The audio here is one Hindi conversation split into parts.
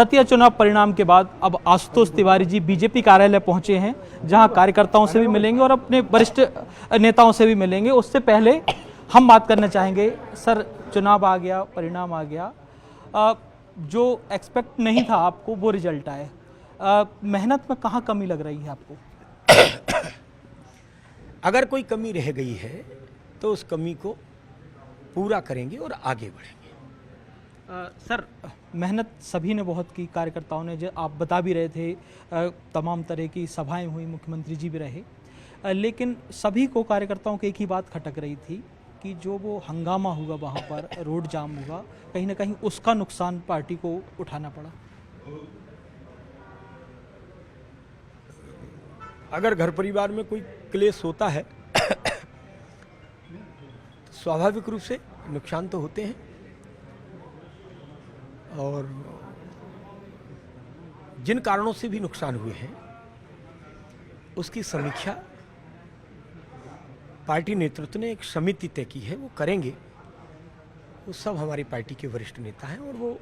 दतिया चुनाव परिणाम के बाद अब आशुतोष तिवारी जी बीजेपी कार्यालय पहुंचे हैं, जहां कार्यकर्ताओं से भी मिलेंगे और अपने वरिष्ठ नेताओं से भी मिलेंगे। उससे पहले हम बात करना चाहेंगे, सर चुनाव आ गया, परिणाम आ गया, जो एक्सपेक्ट नहीं था आपको वो रिजल्ट आए, मेहनत में कहाँ कमी लग रही है आपको? अगर कोई कमी रह गई है तो उस कमी को पूरा करेंगे और आगे बढ़ेंगे। सर मेहनत सभी ने बहुत की, कार्यकर्ताओं ने, जो आप बता भी रहे थे, तमाम तरह की सभाएं हुई, मुख्यमंत्री जी भी रहे, लेकिन सभी को, कार्यकर्ताओं को एक ही बात खटक रही थी कि जो वो हंगामा होगा वहाँ पर, रोड जाम होगा, कहीं ना कहीं उसका नुकसान पार्टी को उठाना पड़ा। अगर घर परिवार में कोई क्लेश होता है तो स्वाभाविक रूप से नुकसान तो होते हैं, और जिन कारणों से भी नुकसान हुए हैं उसकी समीक्षा पार्टी नेतृत्व ने एक समिति तय की है, वो करेंगे। वो सब हमारी पार्टी के वरिष्ठ नेता हैं और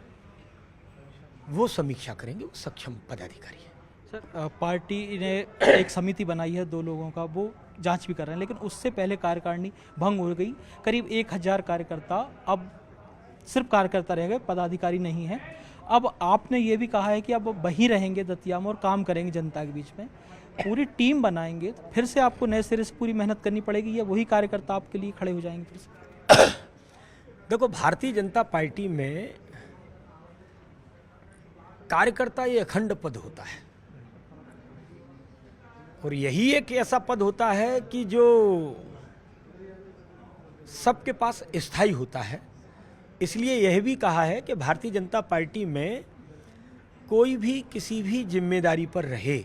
वो समीक्षा करेंगे, वो सक्षम पदाधिकारी हैं। सर पार्टी ने एक समिति बनाई है 2 लोगों का, वो जांच भी कर रहे हैं, लेकिन उससे पहले कार्यकारिणी भंग हो गई। करीब 1000 कार्यकर्ता अब सिर्फ कार्यकर्ता रह गए, पदाधिकारी नहीं है। अब आपने ये भी कहा है कि अब वहीं रहेंगे दतिया में और काम करेंगे जनता के बीच में, पूरी टीम बनाएंगे, तो फिर से आपको नए सिरे से पूरी मेहनत करनी पड़ेगी या वही कार्यकर्ता आपके लिए खड़े हो जाएंगे फिर से? देखो, भारतीय जनता पार्टी में कार्यकर्ता ये अखंड पद होता है, और यही एक ऐसा पद होता है कि जो सबके पास स्थायी होता है। इसलिए यह भी कहा है कि भारतीय जनता पार्टी में कोई भी किसी भी जिम्मेदारी पर रहे,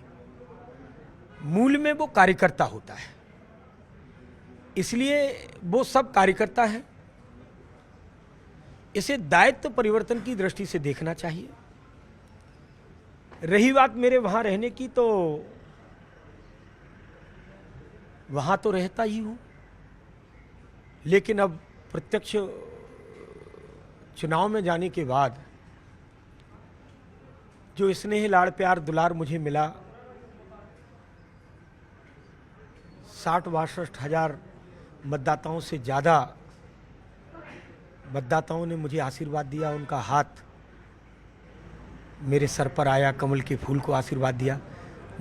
मूल में वो कार्यकर्ता होता है। इसलिए वो सब कार्यकर्ता हैं। इसे दायित्व परिवर्तन की दृष्टि से देखना चाहिए। रही बात मेरे वहां रहने की, तो वहां तो रहता ही हूं, लेकिन अब प्रत्यक्ष चुनाव में जाने के बाद जो स्नेह, लाड़, प्यार, दुलार मुझे मिला, 60-62 हजार मतदाताओं से ज़्यादा मतदाताओं ने मुझे आशीर्वाद दिया। उनका हाथ मेरे सर पर आया, कमल के फूल को आशीर्वाद दिया,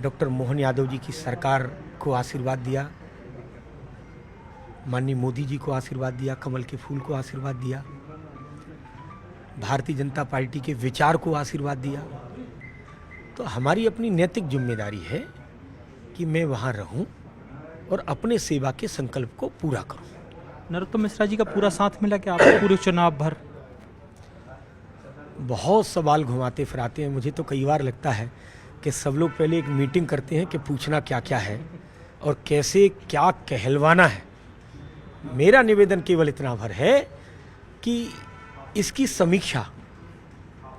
डॉक्टर मोहन यादव जी की सरकार को आशीर्वाद दिया, माननीय मोदी जी को आशीर्वाद दिया, कमल के फूल को आशीर्वाद दिया, भारतीय जनता पार्टी के विचार को आशीर्वाद दिया। तो हमारी अपनी नैतिक जिम्मेदारी है कि मैं वहाँ रहूं और अपने सेवा के संकल्प को पूरा करूं। नरोत्तम मिश्रा जी का पूरा साथ मिला क्या आपको पूरे चुनाव भर? बहुत सवाल घुमाते फिराते हैं। मुझे तो कई बार लगता है कि सब लोग पहले एक मीटिंग करते हैं कि पूछना क्या क्या है और कैसे क्या कहलवाना है। मेरा निवेदन केवल इतना भर है कि इसकी समीक्षा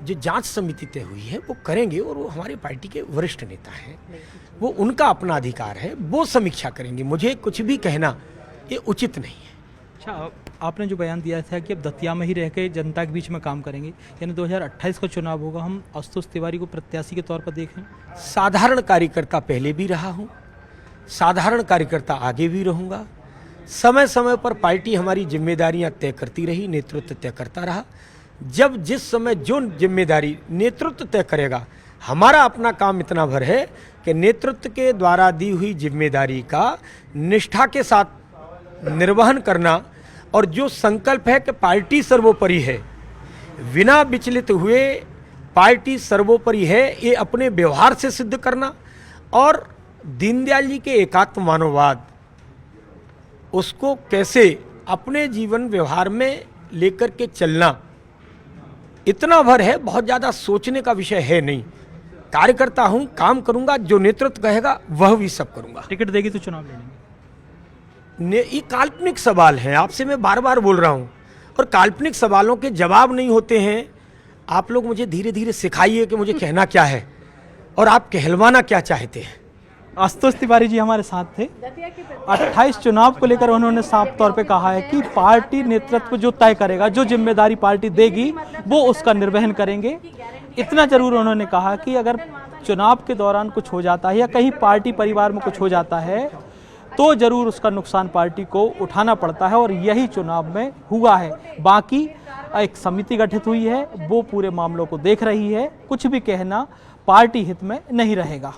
जो जांच समिति तय हुई है वो करेंगे, और वो हमारे पार्टी के वरिष्ठ नेता हैं, वो उनका अपना अधिकार है, वो समीक्षा करेंगे। मुझे कुछ भी कहना ये उचित नहीं है। अच्छा, आपने जो बयान दिया था कि अब दतिया में ही रह के जनता के बीच में काम करेंगे, यानी 2028 का चुनाव होगा, हम आशुतोष तिवारी को प्रत्याशी के तौर पर देखें? साधारण कार्यकर्ता पहले भी रहा हूँ, साधारण कार्यकर्ता आगे भी रहूँगा। समय समय पर पार्टी हमारी जिम्मेदारियां तय करती रही, नेतृत्व तय करता रहा। जब जिस समय जो जिम्मेदारी नेतृत्व तय करेगा, हमारा अपना काम इतना भर है कि नेतृत्व के द्वारा दी हुई जिम्मेदारी का निष्ठा के साथ निर्वहन करना, और जो संकल्प है कि पार्टी सर्वोपरि है, बिना विचलित हुए पार्टी सर्वोपरि है, ये अपने व्यवहार से सिद्ध करना, और दीनदयाल जी के एकात्म मानववाद उसको कैसे अपने जीवन व्यवहार में लेकर के चलना, इतना भर है। बहुत ज़्यादा सोचने का विषय है नहीं। कार्यकर्ता हूँ, काम करूँगा, जो नेतृत्व कहेगा वह भी सब करूँगा। टिकट देगी तो चुनाव लड़ेंगे? ये काल्पनिक सवाल हैं, आपसे मैं बार बार बोल रहा हूँ, और काल्पनिक सवालों के जवाब नहीं होते हैं। आप लोग मुझे धीरे धीरे सिखाइए कि मुझे कहना क्या है और आप कहलवाना क्या चाहते हैं। आशुतोष तिवारी जी हमारे साथ थे। 28 चुनाव को लेकर उन्होंने साफ तौर पे कहा है कि पार्टी नेतृत्व जो तय करेगा, जो जिम्मेदारी पार्टी देगी वो उसका निर्वहन करेंगे। इतना जरूर उन्होंने कहा कि अगर चुनाव के दौरान कुछ हो जाता है या कहीं पार्टी परिवार में कुछ हो जाता है तो जरूर उसका नुकसान पार्टी को उठाना पड़ता है, और यही चुनाव में हुआ है। बाकी एक समिति गठित हुई है, वो पूरे मामलों को देख रही है, कुछ भी कहना पार्टी हित में नहीं रहेगा।